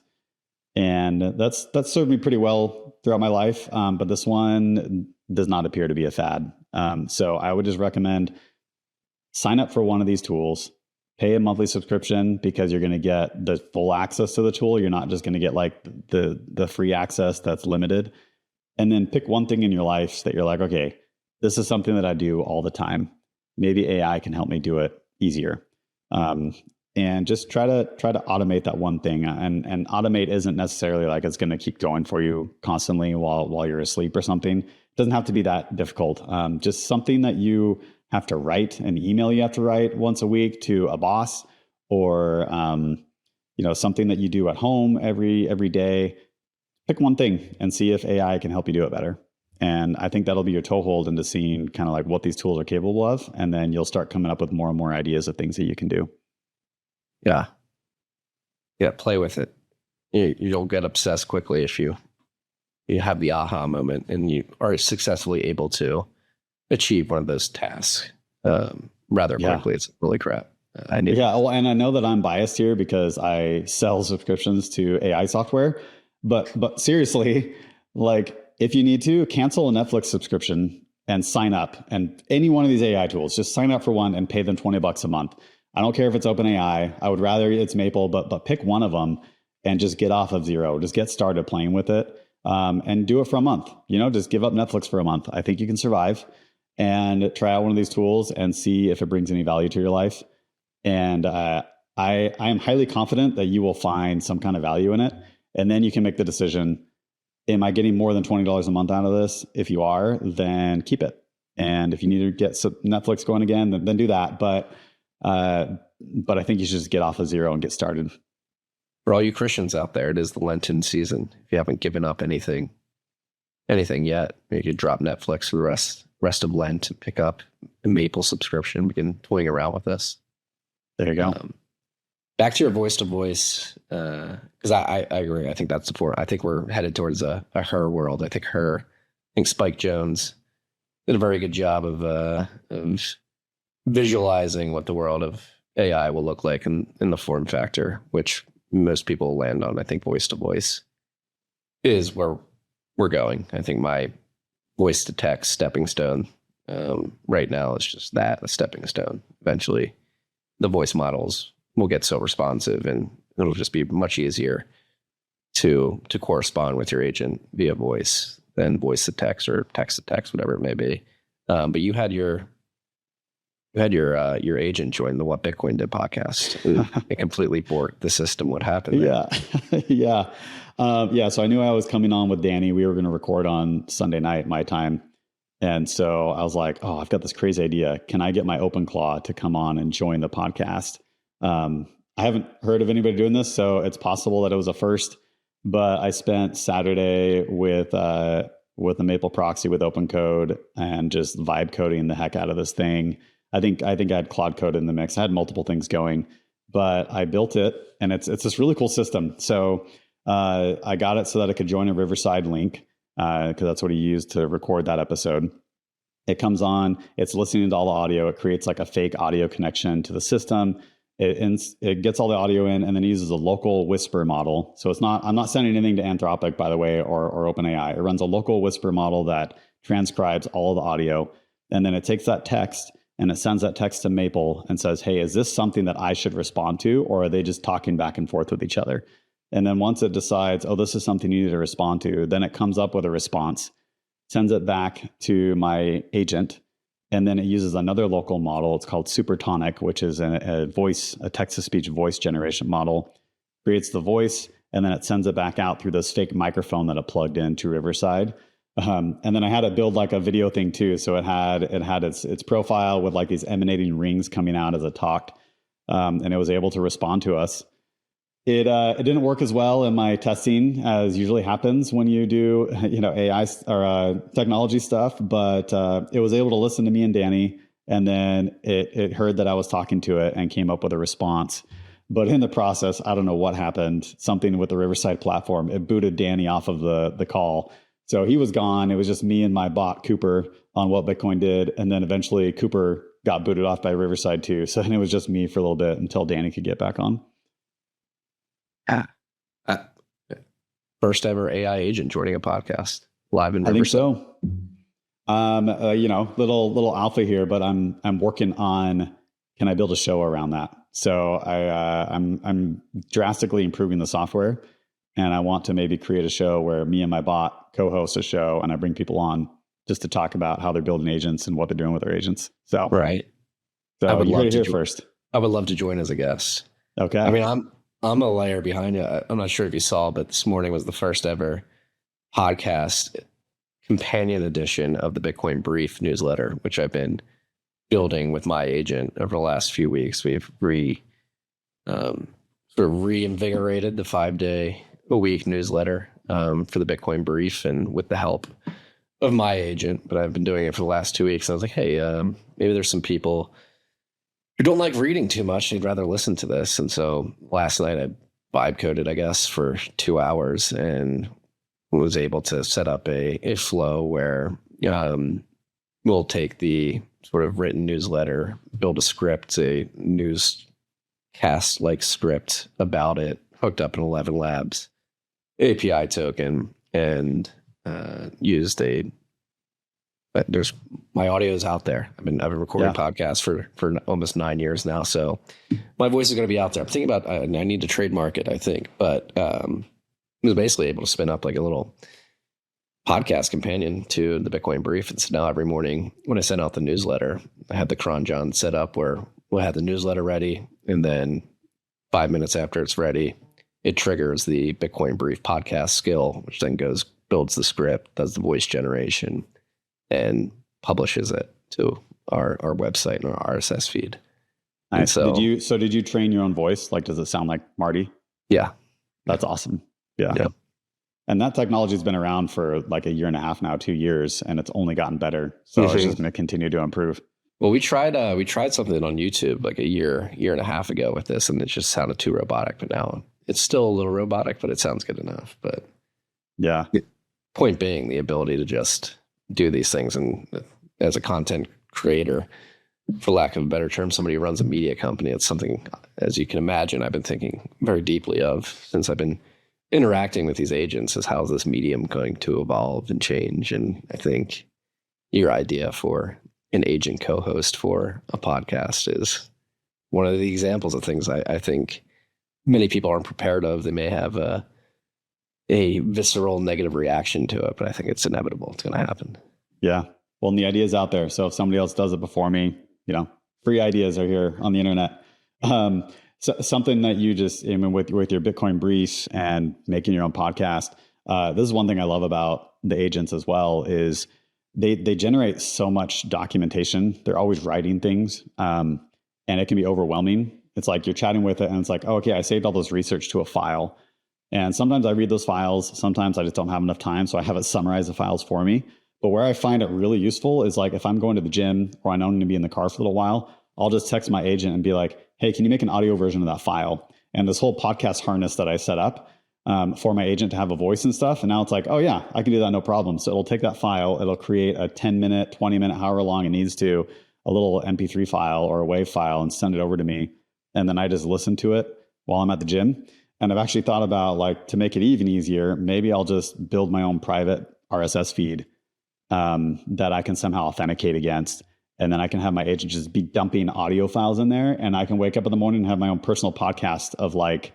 And that's served me pretty well throughout my life. But this one does not appear to be a fad. So I would just recommend sign up for one of these tools, pay a monthly subscription because you're going to get the full access to the tool. You're not just going to get like the free access that's limited. And then pick one thing in your life that you're like, okay, this is something that I do all the time. Maybe AI can help me do it easier. And just try to automate that one thing. And automate isn't necessarily like it's going to keep going for you constantly while you're asleep or something. It doesn't have to be that difficult. Just something that you have to write, an email you have to write once a week to a boss, or something that you do at home every day. Pick one thing and see if AI can help you do it better. And I think that'll be your toehold into seeing kind of like what these tools are capable of. And then you'll start coming up with more and more ideas of things that you can do. Yeah. Play with it. You'll get obsessed quickly if you have the aha moment and you are successfully able to achieve one of those tasks rather quickly. It's holy crap. Well, and I know that I'm biased here because I sell subscriptions to AI software, but seriously, like if you need to cancel a Netflix subscription and sign up, and any one of these AI tools, just sign up for one and pay them $20 a month. I don't care if it's OpenAI. I would rather it's Maple, but pick one of them and just get off of zero. Just get started playing with it, and do it for a month. Just give up Netflix for a month. I think you can survive, and try out one of these tools and see if it brings any value to your life. And I am highly confident that you will find some kind of value in it. And then you can make the decision, am I getting more than $20 a month out of this? If you are, then keep it. And if you need to get Netflix going again, then do that. But I think you should just get off of zero and get started. For all you Christians out there, it is the Lenten season. If you haven't given up anything yet, you could drop Netflix for the rest of Lent and pick up a Maple subscription, begin toying around with this. There you go. Back to your voice to voice, because I agree. I think that's important. I think we're headed towards a her world. I think Spike Jonze did a very good job of visualizing what the world of AI will look like in the form factor, which most people land on. I think voice to voice is where we're going. I think my voice to text stepping stone right now is just that, a stepping stone. Eventually, the voice models will get so responsive, and it'll just be much easier to correspond with your agent via voice than voice to text or text to text, whatever it may be. But you had your agent join the What Bitcoin Did podcast. It completely borked the system. What happened there? Yeah. So I knew I was coming on with Danny. We were going to record on Sunday night, my time. And so I was like, oh, I've got this crazy idea. Can I get my OpenClaw to come on and join the podcast? I haven't heard of anybody doing this, so it's possible that it was a first. But I spent Saturday with a Maple proxy with OpenCode and just vibe coding the heck out of this thing. I think I had Claude code in the mix. I had multiple things going, but I built it, and it's this really cool system. So I got it so that I could join a Riverside link, because that's what he used to record that episode. It comes on, it's listening to all the audio. It creates like a fake audio connection to the system. It gets all the audio in, and then it uses a local whisper model. So I'm not sending anything to Anthropic, by the way, or OpenAI. It runs a local whisper model that transcribes all the audio. And then it takes that text and it sends that text to Maple and says, hey, is this something that I should respond to? Or are they just talking back and forth with each other? And then once it decides, oh, this is something you need to respond to, then it comes up with a response, sends it back to my agent. And then it uses another local model. It's called Supertonic, which is a text-to-speech voice generation model. Creates the voice, and then it sends it back out through this fake microphone that it plugged into Riverside. And then I had it build like a video thing too. So it had its profile with like these emanating rings coming out as it talked, and it was able to respond to us. It didn't work as well in my testing as usually happens when you do AI or technology stuff, but it was able to listen to me and Danny, and then it heard that I was talking to it and came up with a response. But in the process, I don't know what happened. Something with the Riverside platform, it booted Danny off of the call, so he was gone. It was just me and my bot Cooper on What Bitcoin Did, and then eventually Cooper got booted off by Riverside too. So then it was just me for a little bit until Danny could get back on. First ever AI agent joining a podcast live in Riverside. I think so. Little alpha here, but I'm working on, can I build a show around that? So I'm drastically improving the software, and I want to maybe create a show where me and my bot co-host a show, and I bring people on just to talk about how they're building agents and what they're doing with their agents. So right. So I would you love heard it to here first. I would love to join as a guest. Okay. I mean, I'm a layer behind you. I'm not sure if you saw, but this morning was the first ever podcast companion edition of the Bitcoin Brief newsletter, which I've been building with my agent over the last few weeks. We've reinvigorated the 5-day-a-week newsletter for the Bitcoin Brief, and with the help of my agent. But I've been doing it for the last 2 weeks. I was like, hey, maybe there's some people who don't like reading too much. They'd rather listen to this. And so last night I vibe coded, I guess, for 2 hours, and was able to set up a flow where we'll take the sort of written newsletter, build a script, a newscast-like script about it, hooked up an 11 Labs API token, and used a But my audio is out there. I've been recording Yeah. podcasts for almost 9 years now. So my voice is going to be out there. I'm thinking about, I need to trademark it, I think, but, I was basically able to spin up like a little podcast companion to the Bitcoin Brief. And so now every morning when I send out the newsletter, I have the cron John set up where we'll have the newsletter ready. And then 5 minutes after it's ready, it triggers the Bitcoin Brief podcast skill, which then builds the script, does the voice generation, and publishes it to our website and our RSS feed. And Nice. Did you train your own voice? Like, does it sound like Marty? Yeah. That's awesome. Yeah. Yeah. And that technology has been around for like a year and a half now, 2 years, and it's only gotten better. So it's just going to continue to improve. Well, we tried something on YouTube like a year and a half ago with this, and it just sounded too robotic. But now it's still a little robotic, but it sounds good enough. But yeah, point being, the ability to just do these things, and as a content creator, for lack of a better term, somebody who runs a media company, it's something, as you can imagine, I've been thinking very deeply of since I've been interacting with these agents, is how is this medium going to evolve and change? And I think your idea for an agent co-host for a podcast is one of the examples of things I think many people aren't prepared of. They may have a visceral negative reaction to it, but I think it's inevitable. It's going to happen. Yeah. Well, and the idea is out there. So if somebody else does it before me, free ideas are here on the internet. So something that you just, with your Bitcoin briefs and making your own podcast, this is one thing I love about the agents as well, is they generate so much documentation. They're always writing things, and it can be overwhelming. It's like you're chatting with it and it's like, oh, okay, I saved all this research to a file. And sometimes I read those files. Sometimes I just don't have enough time. So I have it summarize the files for me. But where I find it really useful is like if I'm going to the gym or I know I'm going to be in the car for a little while, I'll just text my agent and be like, hey, can you make an audio version of that file? And this whole podcast harness that I set up for my agent to have a voice and stuff. And now it's like, oh yeah, I can do that, no problem. So it'll take that file, it'll create a 10-minute, 20-minute, however long it needs to, a little MP3 file or a WAV file and send it over to me. And then I just listen to it while I'm at the gym. And I've actually thought about, like, to make it even easier, maybe I'll just build my own private RSS feed that I can somehow authenticate against. And then I can have my agent just be dumping audio files in there. And I can wake up in the morning and have my own personal podcast of like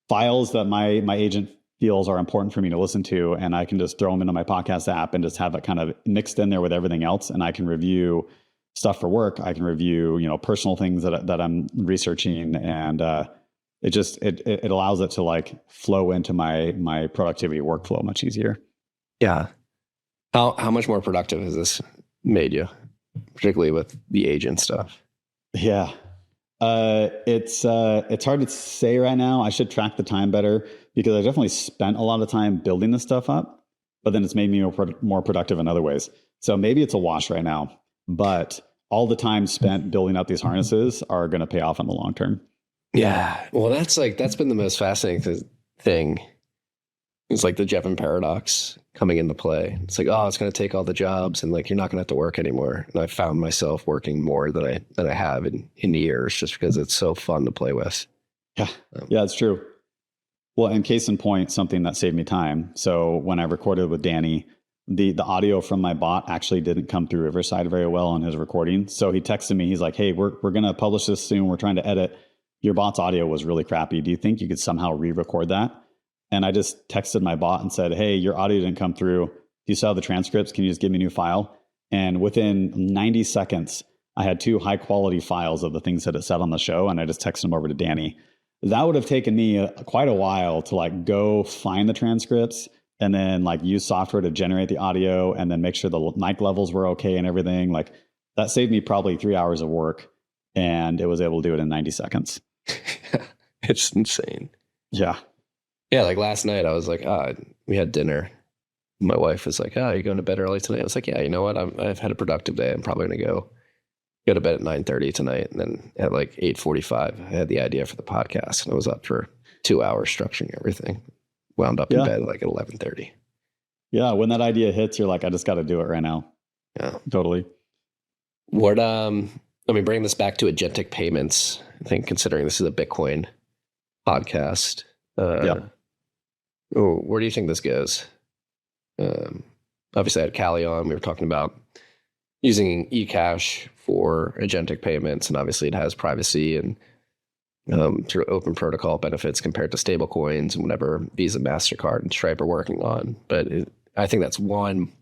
files that my agent feels are important for me to listen to. And I can just throw them into my podcast app and just have it kind of mixed in there with everything else. And I can review stuff for work. I can review, personal things that I'm researching. And it allows it to like flow into my productivity workflow much easier. Yeah. How much more productive has this made you, particularly with the agent stuff? Yeah. It's hard to say right now. I should track the time better because I definitely spent a lot of time building this stuff up, but then it's made me more productive in other ways. So maybe it's a wash right now, but all the time spent building up these harnesses are going to pay off in the long term. Yeah. Well, that's been the most fascinating thing. It's like the Jevon paradox coming into play. It's like, oh, it's going to take all the jobs and like, you're not going to have to work anymore. And I found myself working more than I have in years just because it's so fun to play with. Yeah. Yeah, it's true. Well, in case in point, something that saved me time. So when I recorded with Danny, the audio from my bot actually didn't come through Riverside very well on his recording. So he texted me, he's like, hey, we're going to publish this soon. We're trying to edit. Your bot's audio was really crappy. Do you think you could somehow re-record that? And I just texted my bot and said, hey, your audio didn't come through. Do you still have the transcripts? Can you just give me a new file? And within 90 seconds, I had 2 high quality files of the things that it said on the show. And I just texted them over to Danny. That would have taken me quite a while to like go find the transcripts and then like use software to generate the audio and then make sure the mic levels were okay and everything. Like that saved me probably 3 hours of work, and it was able to do it in 90 seconds. It's insane. Yeah. Yeah, like last night I was like, we had dinner. My wife was like, you going to bed early tonight? I was like, yeah, you know what? I've had a productive day. I'm probably going to go to bed at 9:30 tonight. And then at like 8:45, I had the idea for the podcast. And I was up for 2 hours structuring everything. Wound up in bed at like 11:30. Yeah, when that idea hits, you're like, I just got to do it right now. Yeah. Totally. What, bring this back to agentic payments. I think considering this is a Bitcoin podcast. Where do you think this goes? Obviously I had Callie on. We were talking about using eCash for agentic payments, and obviously it has privacy and through open protocol benefits compared to stable coins and whatever Visa, MasterCard, and Stripe are working on. But I think that's one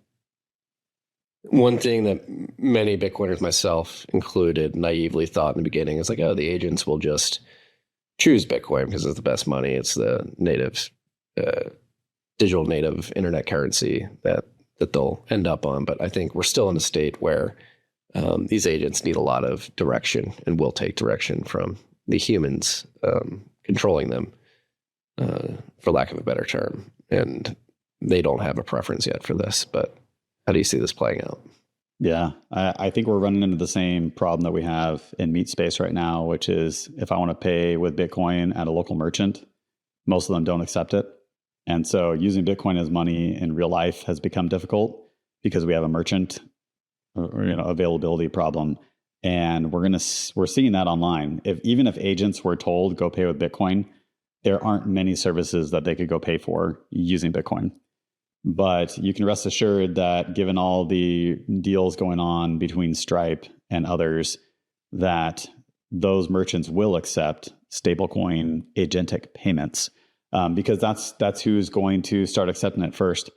thing that many Bitcoiners, myself included, naively thought in the beginning is like, oh, the agents will just choose Bitcoin because it's the best money. It's the native, digital native internet currency that they'll end up on. But I think we're still in a state where these agents need a lot of direction and will take direction from the humans controlling them, for lack of a better term. And they don't have a preference yet for this. But how do you see this playing out? Yeah, I think we're running into the same problem that we have in meat space right now, which is if I want to pay with Bitcoin at a local merchant, most of them don't accept it. And so using Bitcoin as money in real life has become difficult because we have a merchant availability problem. And we're seeing that online. Even if agents were told go pay with Bitcoin, there aren't many services that they could go pay for using Bitcoin. But you can rest assured that given all the deals going on between Stripe and others, that those merchants will accept stablecoin agentic payments, because that's who's going to start accepting it first.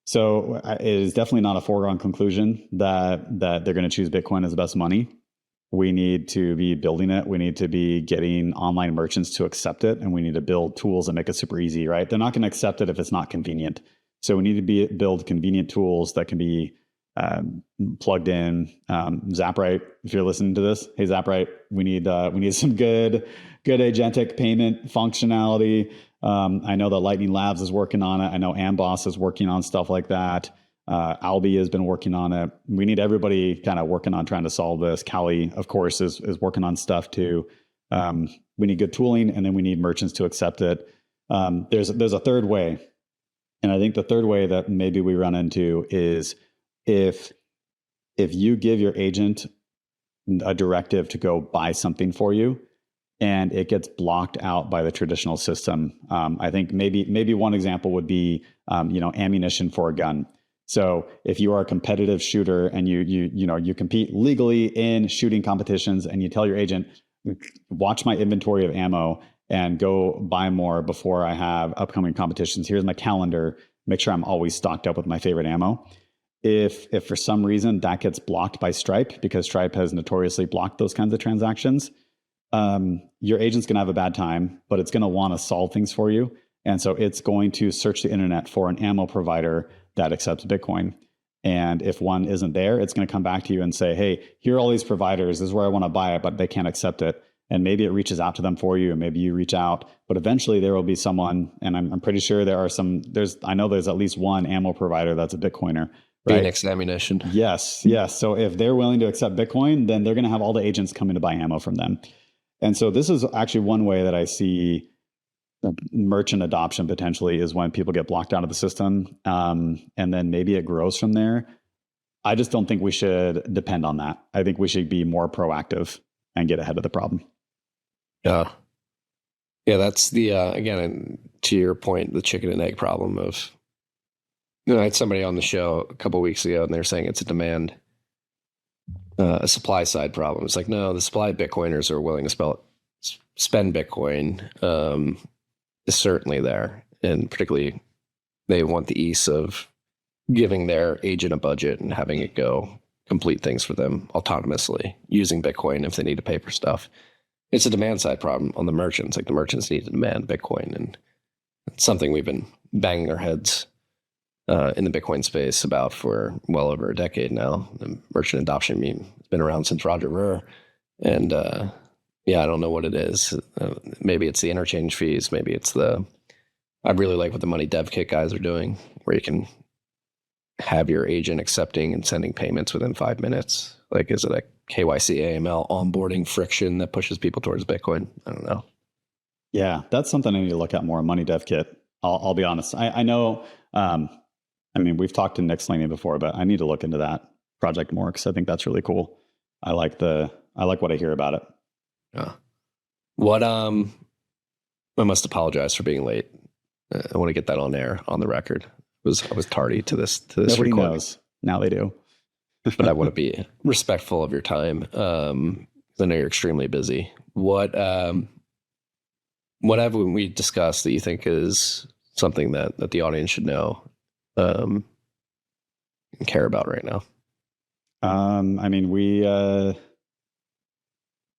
So it is definitely not a foregone conclusion that they're going to choose Bitcoin as the best money. We need to be building it. We need to be getting online merchants to accept it, and we need to build tools that make it super easy, right? They're not going to accept it if it's not convenient. So we need to build convenient tools that can be plugged in. Zapright, if you're listening to this, hey Zapright, we need some good agentic payment functionality. I know that Lightning Labs is working on it. I know Amboss is working on stuff like that. Albi has been working on it. We need everybody kind of working on trying to solve this. Kali, of course, is working on stuff too. We need good tooling, and then we need merchants to accept it. There's a third way. And I think the third way that maybe we run into is if you give your agent a directive to go buy something for you and it gets blocked out by the traditional system. I think maybe one example would be ammunition for a gun. So if you are a competitive shooter and you compete legally in shooting competitions and you tell your agent, watch my inventory of ammo and go buy more before I have upcoming competitions. Here's my calendar. Make sure I'm always stocked up with my favorite ammo. If for some reason that gets blocked by Stripe, because Stripe has notoriously blocked those kinds of transactions, your agent's going to have a bad time, but it's going to want to solve things for you. And so it's going to search the internet for an ammo provider that accepts Bitcoin. And if one isn't there, it's going to come back to you and say, hey, here are all these providers. This is where I want to buy it, but they can't accept it. And maybe it reaches out to them for you, and maybe you reach out, but eventually there will be someone, and I'm pretty sure I know there's at least one ammo provider that's a Bitcoiner. Right? Phoenix Ammunition. Yes. So if they're willing to accept Bitcoin, then they're going to have all the agents coming to buy ammo from them. And so this is actually one way that I see merchant adoption potentially is when people get blocked out of the system, and then maybe it grows from there. I just don't think we should depend on that. I think we should be more proactive and get ahead of the problem. Yeah, that's the again, to your point, the chicken and egg problem of, I had somebody on the show a couple of weeks ago and they're saying it's a supply side problem. It's like, no, the supply of Bitcoiners are willing to spend Bitcoin is certainly there. And particularly they want the ease of giving their agent a budget and having it go complete things for them autonomously using Bitcoin if they need to pay for stuff. It's a demand side problem on the merchants. Like the merchants need to demand Bitcoin, and it's something we've been banging our heads in the Bitcoin space about for well over a decade now. The merchant adoption meme has been around since Roger Ver, and I don't know what it is. Maybe it's the interchange fees. Maybe it's I really like what the Money Dev Kit guys are doing, where you can have your agent accepting and sending payments within 5 minutes. Like, is it a KYC AML onboarding friction that pushes people towards Bitcoin? I don't know. Yeah, that's something I need to look at more. Money Dev Kit. I'll be honest. I know. We've talked to Nick Slaney before, but I need to look into that project more because I think that's really cool. I like what I hear about it. Yeah. What? I must apologize for being late. I want to get that on air, on the record. I was tardy to this. Nobody recording. knows. Now they do. but I want to be respectful of your time. I know you're extremely busy. What have we discussed that you think is something that the audience should know and care about right now? I mean,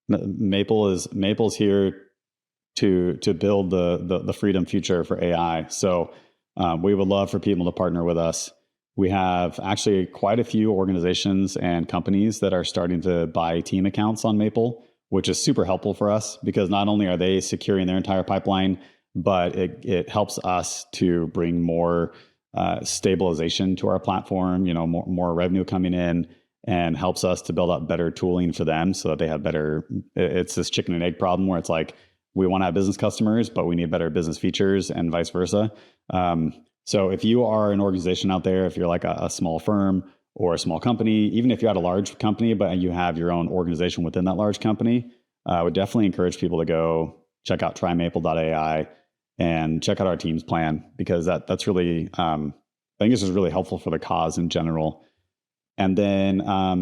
Maple's here to build the freedom future for AI. So we would love for people to partner with us. We have actually quite a few organizations and companies that are starting to buy team accounts on Maple, which is super helpful for us because not only are they securing their entire pipeline, but it helps us to bring more stabilization to our platform, more revenue coming in, and helps us to build up better tooling for them so that they have better. It's this chicken and egg problem where it's like, we want to have business customers, but we need better business features and vice versa. So if you are an organization out there, if you're like a small firm or a small company, even if you're at a large company, but you have your own organization within that large company, I would definitely encourage people to go check out trymaple.ai and check out our team's plan, because that's really, I think this is really helpful for the cause in general. And then,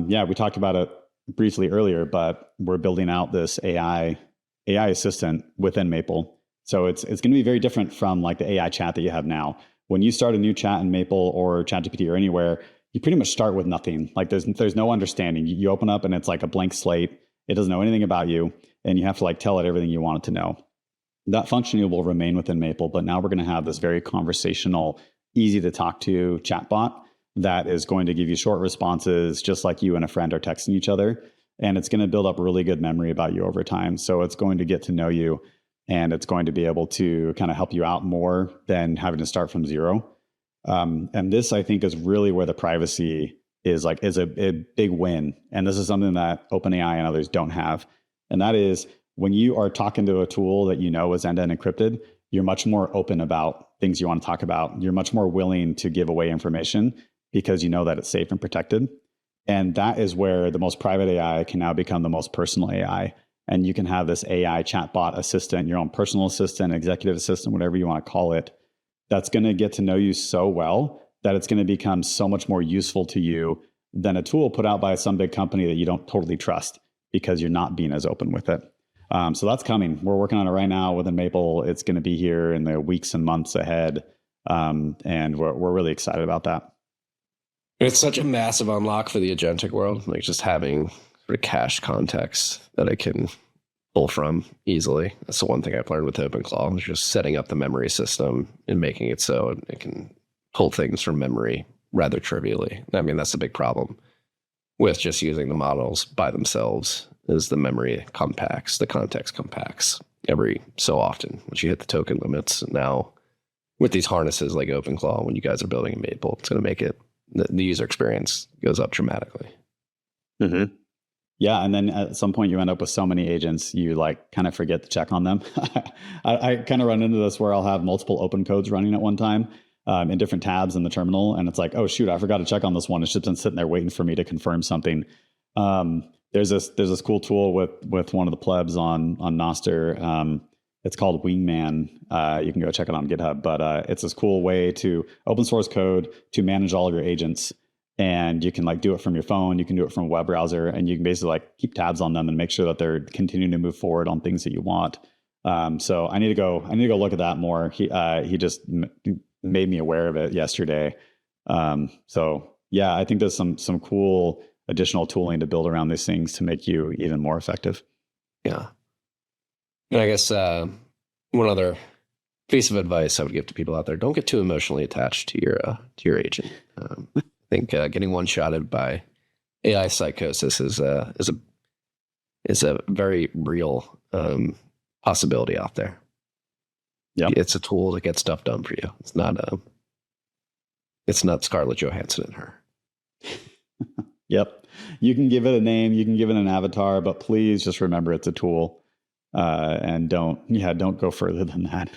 we talked about it briefly earlier, but we're building out this AI assistant within Maple. So it's going to be very different from like the AI chat that you have now. When you start a new chat in Maple or ChatGPT or anywhere, you pretty much start with nothing. Like there's no understanding. You open up and it's like a blank slate. It doesn't know anything about you, and you have to like tell it everything you want it to know. That functionality will remain within Maple, but now we're going to have this very conversational, easy to talk to chatbot that is going to give you short responses, just like you and a friend are texting each other. And it's going to build up really good memory about you over time. So it's going to get to know you, and it's going to be able to kind of help you out more than having to start from zero. And this, I think, is really where the privacy is a big win. And this is something that OpenAI and others don't have. And that is, when you are talking to a tool that you know is end-to-end encrypted, you're much more open about things you want to talk about. You're much more willing to give away information because you know that it's safe and protected. And that is where the most private AI can now become the most personal AI. And you can have this AI chatbot assistant, your own personal assistant, executive assistant, whatever you want to call it, that's going to get to know you so well that it's going to become so much more useful to you than a tool put out by some big company that you don't totally trust because you're not being as open with it. So that's coming. We're working on it right now within Maple. It's going to be here in the weeks and months ahead. And we're really excited about that. It's such a massive unlock for the agentic world, like just having sort of cache context that I can pull from easily. That's the one thing I've learned with OpenClaw, is just setting up the memory system and making it so it can pull things from memory rather trivially. I mean, that's a big problem with just using the models by themselves, is the memory compacts, the context compacts every so often once you hit the token limits. Now, with these harnesses like OpenClaw, when you guys are building in Maple, it's going to make it, the user experience goes up dramatically. Mm-hmm. Yeah, and then at some point you end up with so many agents, you like kind of forget to check on them. I kind of run into this where I'll have multiple open codes running at one time in different tabs in the terminal, and it's like, oh shoot, I forgot to check on this one. It's just been sitting there waiting for me to confirm something. There's this cool tool with one of the plebs on Noster. It's called Wingman. You can go check it on GitHub, but it's this cool way to open source code to manage all of your agents. And you can like do it from your phone, you can do it from a web browser, and you can basically like keep tabs on them and make sure that they're continuing to move forward on things that you want. So I need to go look at that more. He just made me aware of it yesterday. So yeah, I think there's some cool additional tooling to build around these things to make you even more effective. Yeah. And I guess one other piece of advice I would give to people out there: don't get too emotionally attached to your agent. I think getting one-shotted by AI psychosis is a very real possibility out there. Yeah, it's a tool to get stuff done for you. It's not Scarlett Johansson and her. Yep. You can give it a name, you can give it an avatar, but please just remember it's a tool, and don't go further than that.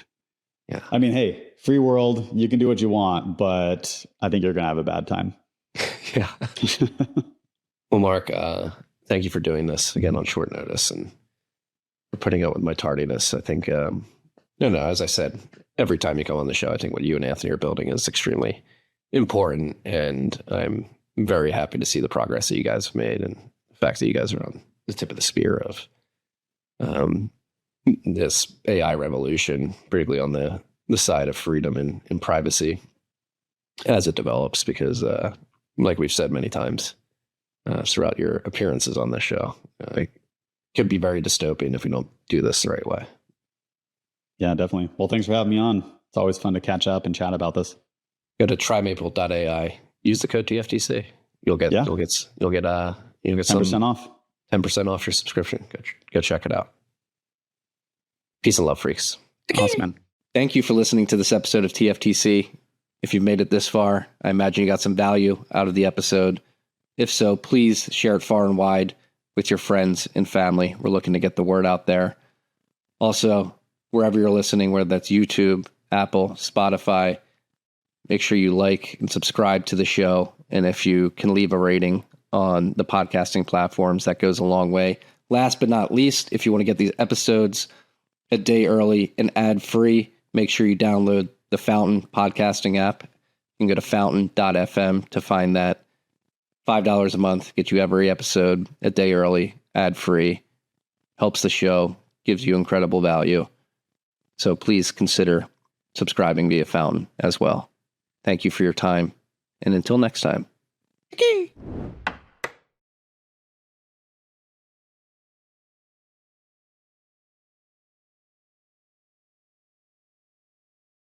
Yeah. I mean, hey, free world, you can do what you want, but I think you're going to have a bad time. Yeah. Well, Mark, thank you for doing this again on short notice and for putting up with my tardiness. I think, as I said, every time you come on the show, I think what you and Anthony are building is extremely important, and I'm very happy to see the progress that you guys have made and the fact that you guys are on the tip of the spear of this AI revolution, particularly on the side of freedom and privacy as it develops, because like we've said many times throughout your appearances on this show, it could be very dystopian if we don't do this the right way. Yeah, definitely. Well, thanks for having me on. It's always fun to catch up and chat about this. Go to trymaple.ai. Use the code TFTC. You'll get 10% off. 10% off your subscription. Go check it out. Peace and love, freaks. Awesome, man. Thank you for listening to this episode of TFTC. If you've made it this far, I imagine you got some value out of the episode. If so, please share it far and wide with your friends and family. We're looking to get the word out there. Also, wherever you're listening, whether that's YouTube, Apple, Spotify, make sure you like and subscribe to the show. And if you can leave a rating on the podcasting platforms, that goes a long way. Last but not least, if you want to get these episodes a day early and ad-free, make sure you download the Fountain podcasting app. You can go to fountain.fm to find that. $5 a month, get you every episode a day early, ad-free, helps the show, gives you incredible value. So please consider subscribing via Fountain as well. Thank you for your time, and until next time. Okay.